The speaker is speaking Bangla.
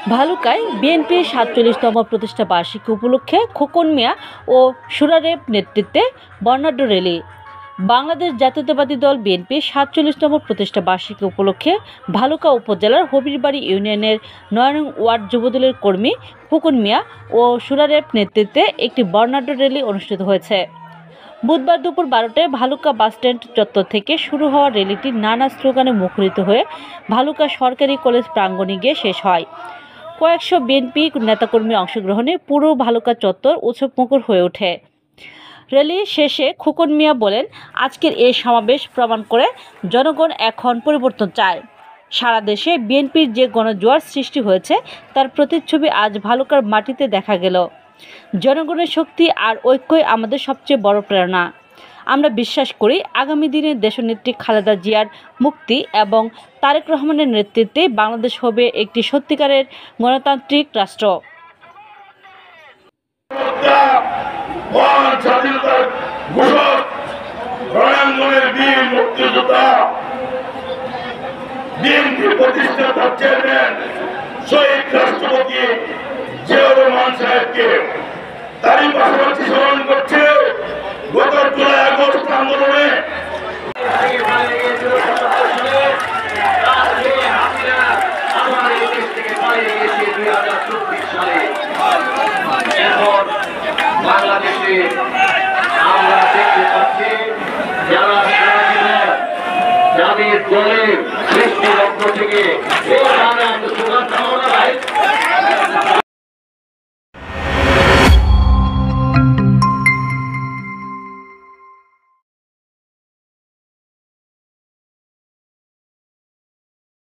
ভালুকায় বিএনপির ৪৭তম প্রতিষ্ঠা বার্ষিকী উপলক্ষে খোকন মিয়া ও সুরারের নেতৃত্বে বর্ণাঢ্য র্যালি। বাংলাদেশ জাতীয়তাবাদী দল বিএনপির ৪৭তম প্রতিষ্ঠা বার্ষিকী উপলক্ষে ভালুকা উপজেলার হবিরবাড়ি ইউনিয়নের ৯ নং ওয়ার্ড যুবদলের কর্মী খোকন মিয়া ও সুরারের নেতৃত্বে একটি বর্ণাঢ্য র্যালি অনুষ্ঠিত হয়েছে। বুধবার দুপুর ১২টায় ভালুকা বাসস্ট্যান্ড চত্বর থেকে শুরু হওয়া র্যালিটি নানা স্লোগানে মুখরিত হয়ে ভালুকা সরকারি কলেজ প্রাঙ্গণে গিয়ে শেষ হয়। কয়েকশো বিএনপি নেতাকর্মীর অংশগ্রহণে পুরো ভালুকা চত্বর উৎসবমুখর হয়ে ওঠে। র্যালি শেষে খোকন মিয়া বলেন, আজকের এই সমাবেশ প্রমাণ করে জনগণ এখন পরিবর্তন চায়। সারা দেশে বিএনপির যে গণজোয়ার সৃষ্টি হয়েছে তার প্রতিচ্ছবি আজ ভালুকার মাটিতে দেখা গেল। জনগণের শক্তি আর ঐক্যই আমাদের সবচেয়ে বড় প্রেরণা। আমরা বিশ্বাস করি আগামী দিনে দেশনেত্রী খালেদা জিয়ার মুক্তি এবং তারেক রহমানের নেতৃত্বে বাংলাদেশ হবে একটি সত্যিকারের গণতান্ত্রিক রাষ্ট্র। শহীদ রাষ্ট্রপতি জিয়াউর রহমান সাহেবকে তারই পাশাপাশি স্মরণ করছে গত জুলাই আগস্ট আন্দোলনে বাংলাদেশে আমরা দেখতে পাচ্ছি যারা যাদের দলের সৃষ্টি লক্ষ্য থেকে